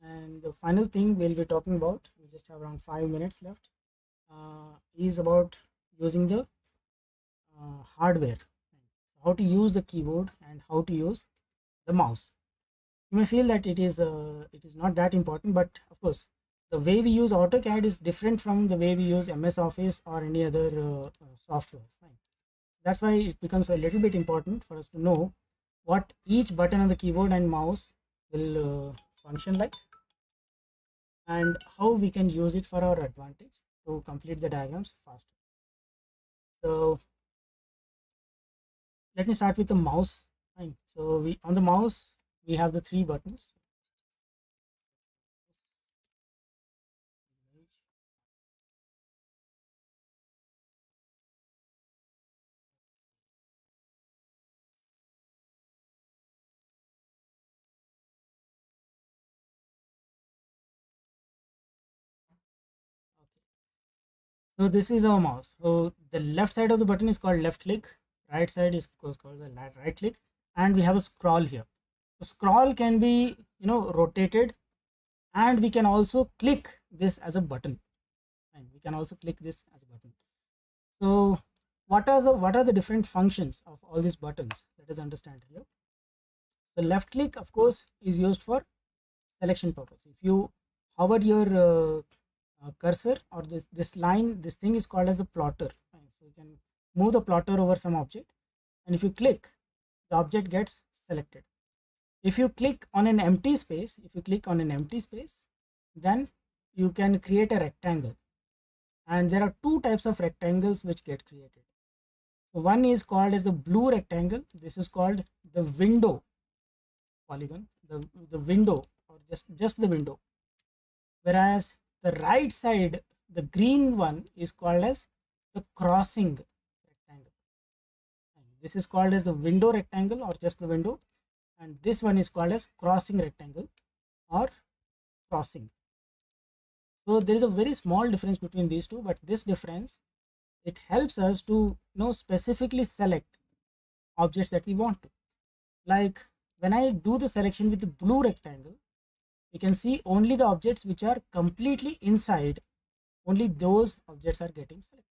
and the final thing we'll be talking about, we just have around 5 minutes left, is about using the hardware, how to use the keyboard and how to use the mouse. You may feel that it is not that important, but of course the way we use AutoCAD is different from the way we use MS Office or any other software. Fine. That's why it becomes a little bit important for us to know what each button on the keyboard and mouse will function like, and how we can use it for our advantage to complete the diagrams faster. So let me start with the mouse. Fine. So we, on the mouse, we have the 3 buttons. So this is our mouse. So the left side of the button is called left click, right side is called the right click, and we have a scroll here. The scroll can be rotated, and we can also click this as a button. And we can also click this as a button. So what are the different functions of all these buttons? Let us understand here. The left click, of course, is used for selection purpose. If you hover your cursor or this line, this thing is called as a plotter. So you can move the plotter over some object, and if you click, the object gets selected. If you click on an empty space, then you can create a rectangle, and there are 2 types of rectangles which get created. So one is called as the blue rectangle. This is called the window polygon, the window or just the window, whereas the right side, the green one, is called as the crossing rectangle. This is called as the window rectangle or just the window, and this one is called as crossing rectangle or crossing. So there is a very small difference between these two, but this difference, it helps us to specifically select objects that we want to. Like when I do the selection with the blue rectangle, you can see only the objects which are completely inside, only those objects are getting selected.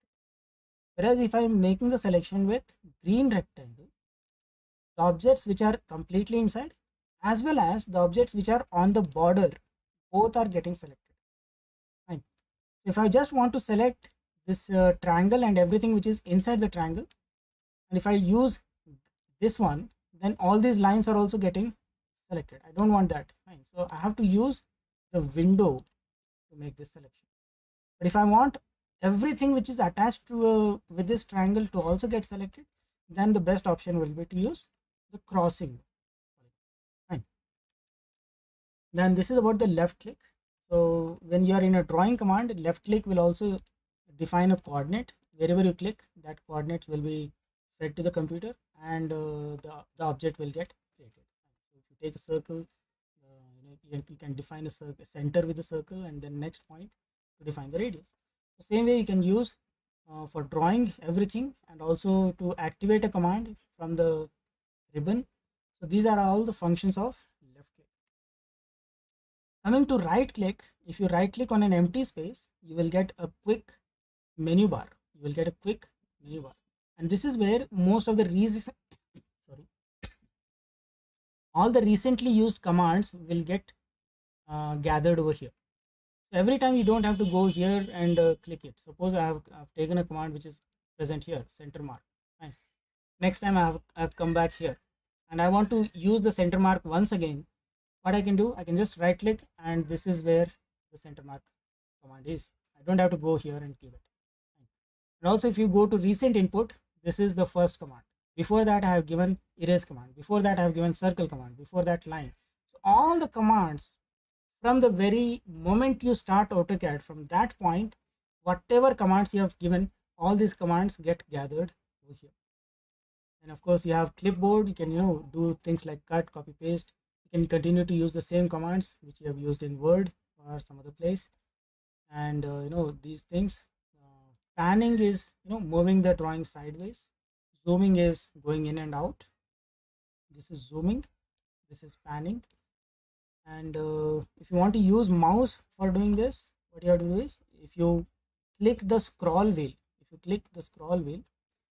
Whereas if I am making the selection with green rectangle, the objects which are completely inside as well as the objects which are on the border, both are getting selected. Fine. So if I just want to select this triangle and everything which is inside the triangle, and if I use this one, then all these lines are also getting selected. I don't want that. Fine. So I have to use the window to make this selection. But if I want everything which is attached to with this triangle to also get selected, then the best option will be to use the crossing. Fine. Then this is about the left click. So when you are in a drawing command, left click will also define a coordinate. Wherever you click, that coordinate will be fed to the computer, and the object will get created. So if you take a circle, you can define a center with a circle, and then next point to define the radius. The same way you can use for drawing everything, and also to activate a command from the ribbon. So these are all the functions of left click. Coming to right click, if you right click on an empty space, you will get a quick menu bar. You will get a quick menu bar, and this is where most of the all the recently used commands will get gathered over here. So every time you don't have to go here and click it. Suppose I've taken a command which is present here, center mark. Fine. Next time I've come back here and I want to use the center mark once again. What I can do, I can just right click, and this is where the center mark command is. I don't have to go here and give it. Fine. And also if you go to recent input, this is the first command. Before that I have given erase command. Before that I have given circle command. Before that line. So all the commands from the very moment you start AutoCAD, from that point, whatever commands you have given, all these commands get gathered over here. And of course you have clipboard. You can do things like cut, copy, paste. You can continue to use the same commands which you have used in Word or some other place. And these things. Panning is moving the drawing sideways. Zooming is going in and out. This is zooming. This is panning. And if you want to use mouse for doing this, what you have to do is, if you click the scroll wheel,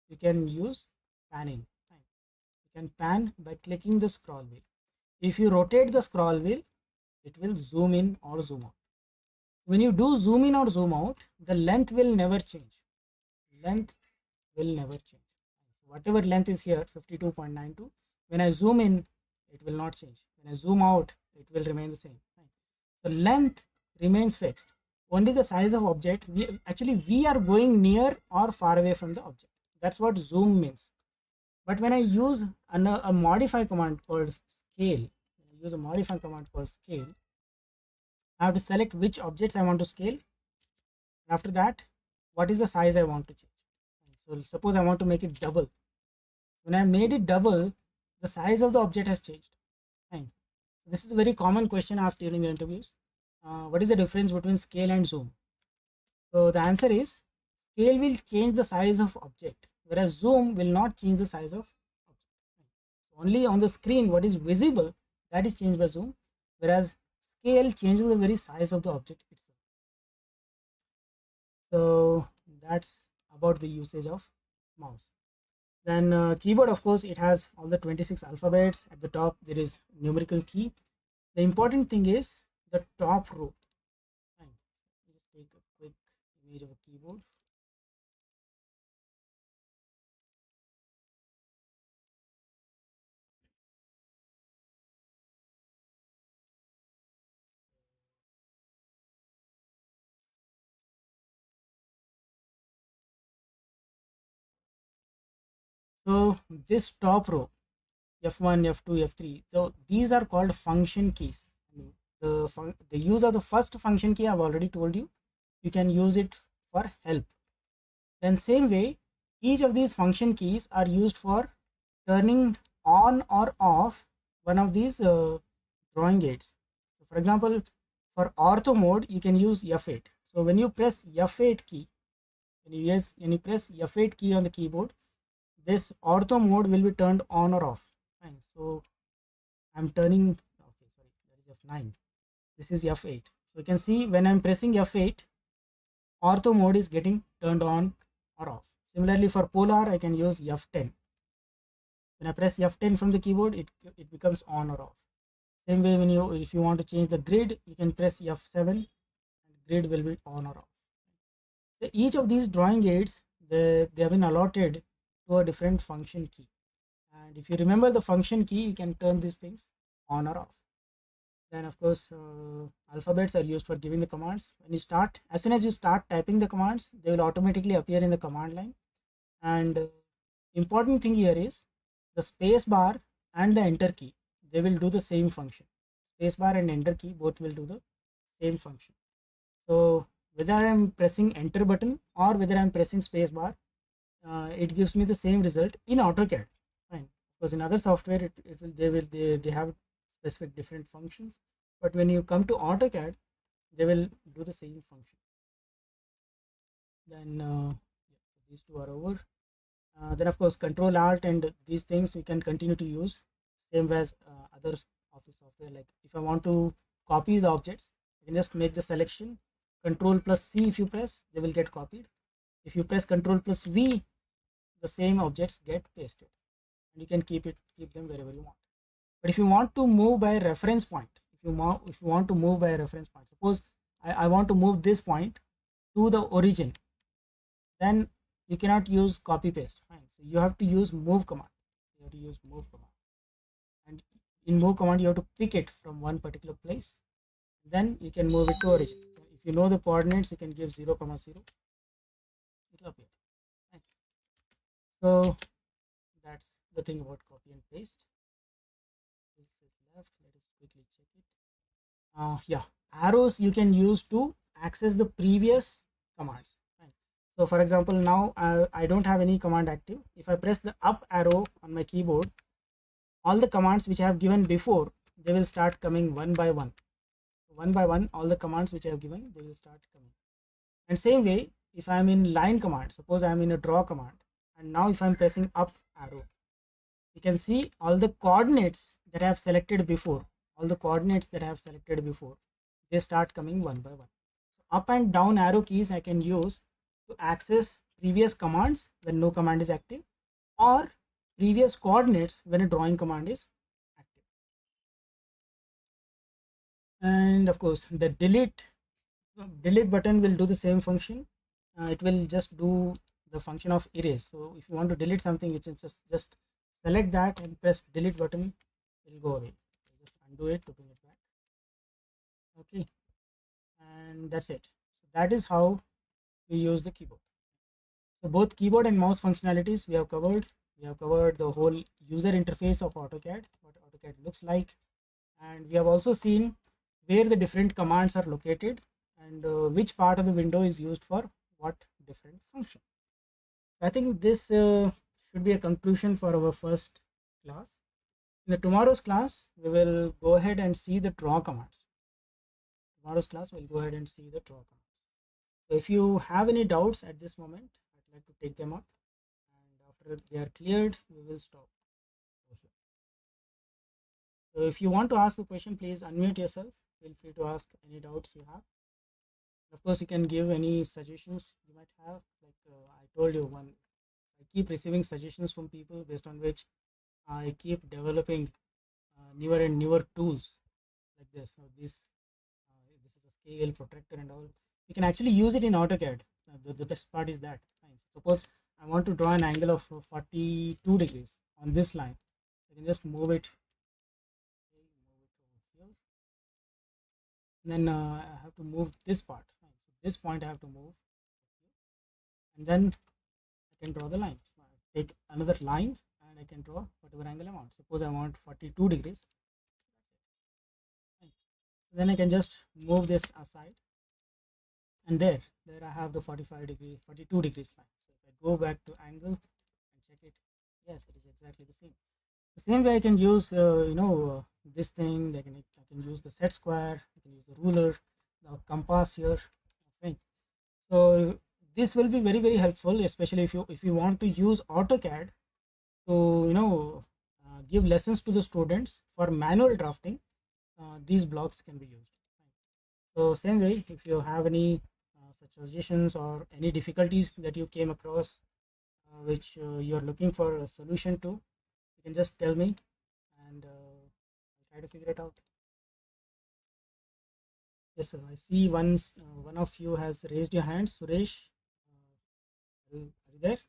you can use panning. You can pan by clicking the scroll wheel. If you rotate the scroll wheel, it will zoom in or zoom out. When you do zoom in or zoom out, the length will never change. Whatever length is here, 52.92, when I zoom in, it will not change. When I zoom out, it will remain the same. So length remains fixed. Only the size of object, we are going near or far away from the object. That's what zoom means. But when I use a modify command called scale, I have to select which objects I want to scale. After that, what is the size I want to change. So suppose I want to make it double. When I made it double, the size of the object has changed. Fine. So this is a very common question asked during the interviews. What is the difference between scale and zoom? So the answer is, scale will change the size of object, whereas zoom will not change the size of object. Only on the screen what is visible, that is changed by zoom, whereas scale changes the very size of the object itself. So that's about the usage of mouse. Then keyboard, of course, it has all the 26 alphabets. At the top there is numerical key. The important thing is the top row. Fine. Just take a quick image of a keyboard. So this top row, F1, F2, F3, so these are called function keys. the use of the first function key I've already told you. You can use it for help. Then same way, each of these function keys are used for turning on or off one of these drawing aids. So for example, for ortho mode, you can use F8. So when you press F8 key, when you press F8 key on the keyboard, this ortho mode will be turned on or off. Fine. So I'm turning, okay, sorry, that is F9. This is F8. So you can see when I'm pressing F8, ortho mode is getting turned on or off. Similarly for polar, I can use F10. When I press F10 from the keyboard, it becomes on or off. Same way, when you if you want to change the grid, you can press F7 and grid will be on or off. So each of these drawing aids, they have been allotted to a different function key. And if you remember the function key, you can turn these things on or off. Then of course, alphabets are used for giving the commands. When you start, as soon as you start typing the commands, they will automatically appear in the command line. And important thing here is the space bar and the enter key, they will do the same function. Space bar and enter key both will do the same function. So whether I am pressing enter button or whether I am pressing space bar, it gives me the same result in AutoCAD. Fine. Because in other software, they have specific different functions. But when you come to AutoCAD, they will do the same function. Then these two are over. Then of course Control Alt and these things we can continue to use same as other Office software. Like if I want to copy the objects, you can just make the selection, Control plus C. If you press, they will get copied. If you press Control plus V, the same objects get pasted, and you can keep them wherever you want. But if you want to move by reference point, if you want to move by a reference point, suppose I want to move this point to the origin, then you cannot use copy paste. Fine. So you have to use move command. And in move command you have to pick it from one particular place, then you can move it to origin. If you know the coordinates, you can give 0, 0, it will appear. Fine. So that's the thing about copy and paste. This is left. Let us quickly check it. Yeah, arrows you can use to access the previous commands. Fine. So for example, now I don't have any command active. If I press the up arrow on my keyboard, all the commands which I have given before, they will start coming one by one. One by one, all the commands which I have given, they will start coming. And same way, if I am in line command, suppose I am in a draw command, and now if I am pressing up arrow, you can see all the coordinates that I have selected before, they start coming one by one. So up and down arrow keys I can use to access previous commands when no command is active, or previous coordinates when a drawing command is active. And of course the delete button will do the same function. It will just do the function of erase. So if you want to delete something, you can just select that and press delete button, it will go away. Just undo it to bring it back. Okay, and that's it. So that is how we use the keyboard. So both keyboard and mouse functionalities we have covered. We have covered the whole user interface of AutoCAD, what AutoCAD looks like, and we have also seen where the different commands are located and which part of the window is used for what different function. I think this should be a conclusion for our first class. In the tomorrow's class, we will go ahead and see the draw commands. So if you have any doubts at this moment, I'd like to take them up, and after they are cleared, we will stop over here. So if you want to ask a question, please unmute yourself. Feel free to ask any doubts you have. Of course, you can give any suggestions you might have. Like I told you, I keep receiving suggestions from people based on which I keep developing newer and newer tools like this. So this is a scale protractor and all. You can actually use it in AutoCAD. The best part is that. Fine. Suppose I want to draw an angle of 42 degrees on this line. I can just move it. Okay, move it over here. Then I have to move this part. Fine. So this point I have to move, and then I can draw the line. So I take another line and I can draw whatever angle I want. Suppose I want 42 degrees. Then I can just move this aside, and there I have the 45 degree 42 degrees line. So if I go back to angle and check it, yes, it is exactly the same. The same way I can use this thing. I can use the set square, I can use the ruler, the compass here. Okay. So this will be very very helpful, especially if you want to use AutoCAD to give lessons to the students for manual drafting. These blocks can be used. So same way, if you have any such suggestions or any difficulties that you came across, which you are looking for a solution to, you can just tell me, and I'll try to figure it out. Yes, sir. I see one of you has raised your hand, Suresh. Are you there?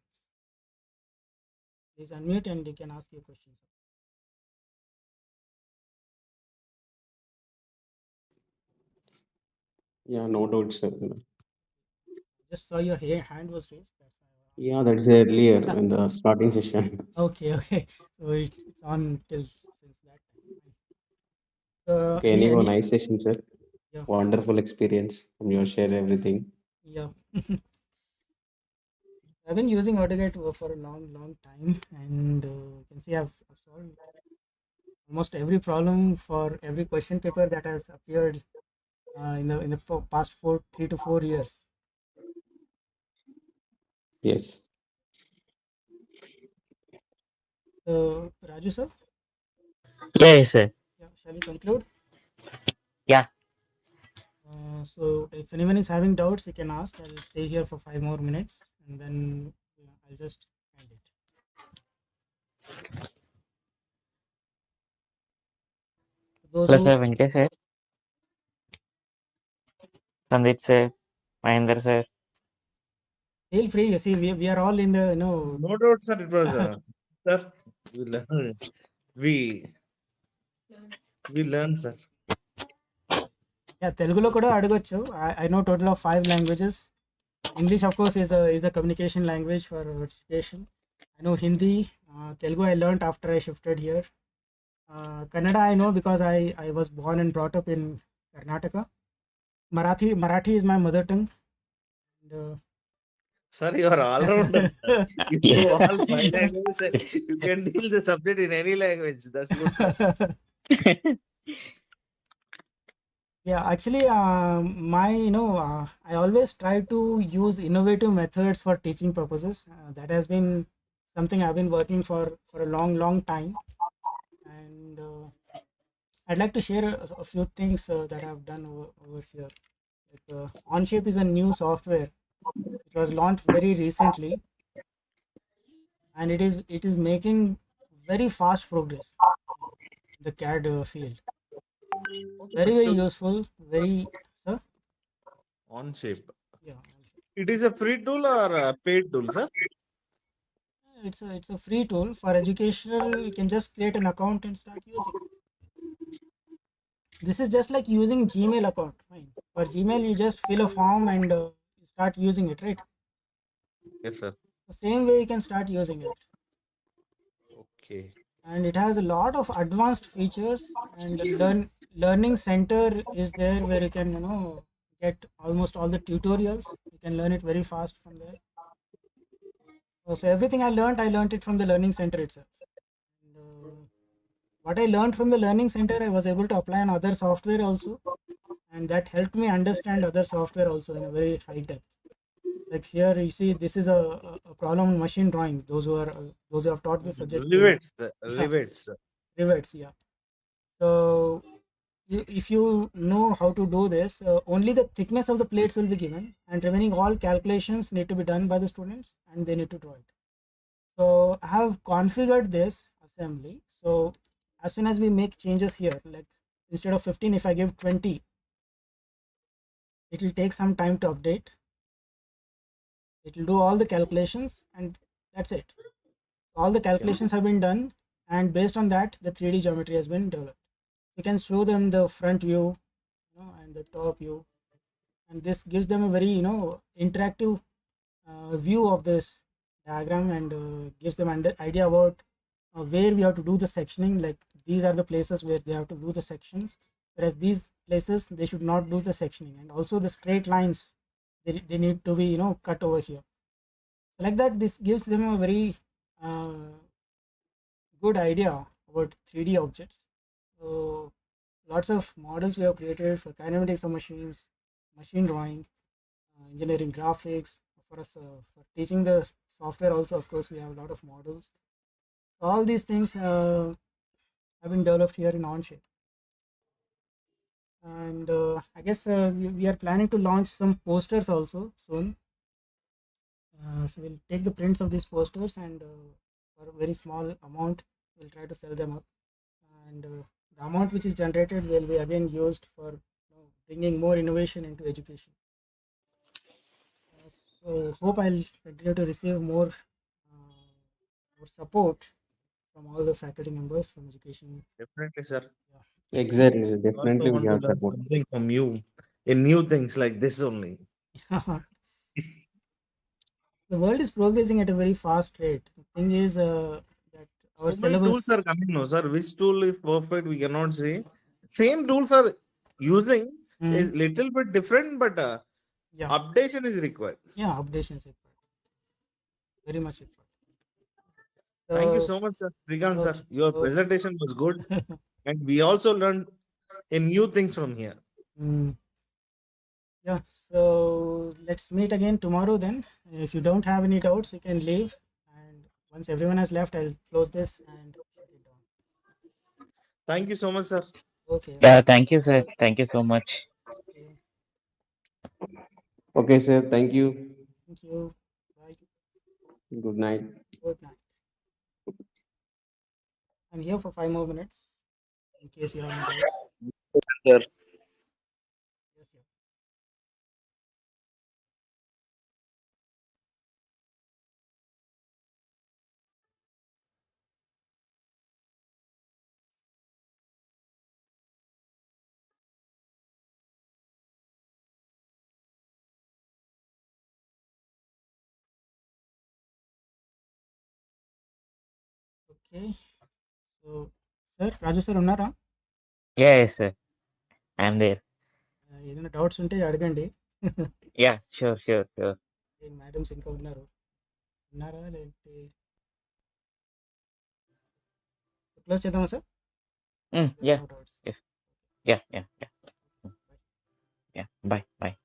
Please unmute and you can ask your questions. Yeah, no doubts, sir. Just saw your hand was raised. That's why I Yeah, that's earlier asked. in the starting session. Okay, okay. So it's on till since that time. So Okay, anyhow, nice session, sir. yeah, Wonderful experience from your share everything. yeah. I've been using AutoCAD for a long, long time, and you can see I've solved almost every problem for every question paper that has appeared in the past 3 to 4 years. Yes. So Raju sir, Yes, sir. yeah, shall we conclude? Yeah. So if anyone is having doubts, you can ask. I'll stay here for 5 more minutes, and then I'll just end it. Those Hello, who sir. Venkat, sir. Sandeep, sir. Mahendra, sir. feel free, you see, we are all in the No doubt, sir. It was, sir. We learn. We we learn, sir. yeah, Telugulo kuda అడగొచ్చు. I know total of 5 languages. English, of course, is a communication language for education. I know Hindi, Telugu I learnt after I shifted here. Kannada I know because I was born and brought up in Karnataka. Marathi is my mother tongue. And, Sir, you are all rounder. You Yeah. know all 5 languages, sir. You can deal the subject in any language. That's good, sir. yeah, actually, I always try to use innovative methods for teaching purposes. That has been something I've been working for a long, long time, and I'd like to share a few things that I've done over here. Like, Onshape is a new software. It was launched very recently, and it is making very fast progress in the CAD field. Very very So, useful. Very, sir. on shape. Yeah, Onshape. It is a free tool or a paid tool, sir? It's a free tool for educational. You can just create an account and start using. This is just like using Gmail account. Fine. For Gmail, you just fill a form and you start using it, right? Yes, sir. The same way you can start using it. Okay. And it has a lot of advanced features, and learning center is there where you can get almost all the tutorials. You can learn it very fast from there. So everything I learned it from the learning center itself. And, what I learned from the learning center, I was able to apply on other software also, and that helped me understand other software also in a very high depth. Like here you see, this is a problem in machine drawing. Those who have taught the subject, they Rivets, sir. yeah, Rivets. rivets, yeah. So if you know how to do this, only the thickness of the plates will be given, and remaining all calculations need to be done by the students, and they need to draw it. So I have configured this assembly. So as soon as we make changes here, like instead of 15, if I give 20, it will take some time to update. It will do all the calculations, and that's it. All the calculations have been done, and based on that, the 3D geometry has been developed. You can show them the front view, and the top view, and this gives them a very interactive view of this diagram, and gives them an idea about where we have to do the sectioning. Like these are the places where they have to do the sections, whereas these places they should not do the sectioning, and also the straight lines they need to be cut over here. Like that, this gives them a very good idea about 3D objects. So lots of models we have created for kinematics of machines, machine drawing, engineering graphics. For us, for teaching the software also, of course, we have a lot of models. All these things have been developed here in Onshape. And I guess we are planning to launch some posters also soon. So we'll take the prints of these posters, and for a very small amount we'll try to sell them up, and the amount which is generated will be again used for bringing more innovation into education. So hope I'll continue to receive more support from all the faculty members from education. Definitely, sir. Exactly. We also Definitely, we want to have learn support. something from you in new things like this only. Yeah. The world is progressing at a very fast rate. The thing is that our So many tools syllabus. are coming now, sir. Which tool is perfect? We cannot say. Same tools are using a Mm, little bit different, but yeah, updation is required. yeah, updations required, very much required. Thank you So so much, sir. Srikanth, sir. okay, Your okay. presentation was good, and we also learned a new things from here. Mm, yeah, so let's meet again tomorrow then. If you don't have any doubts, you can leave. And once everyone has left, I'll close this and shut it down. Thank you so much, sir. Okay, Yeah, thank you, sir. Thank you so much. okay. Okay, sir. Thank you. Thank you. Bye. Good night. Good night. I'm here for 5 more minutes in case you have any doubts. Sir. Yes, yeah. Okay. So, sir, Raju sir ఉన్నారా? Yes, sir. I'm there. ఏదైనా doubts ఉంటే అడగండి. Yeah, sure, sure, sure. Madams ఇంకా ఉన్నారా లేదంటే close చేద్దామా sir? Mm, There are yeah, no doubts. yes, yeah, yeah, yeah. Bye. Yeah, bye, bye.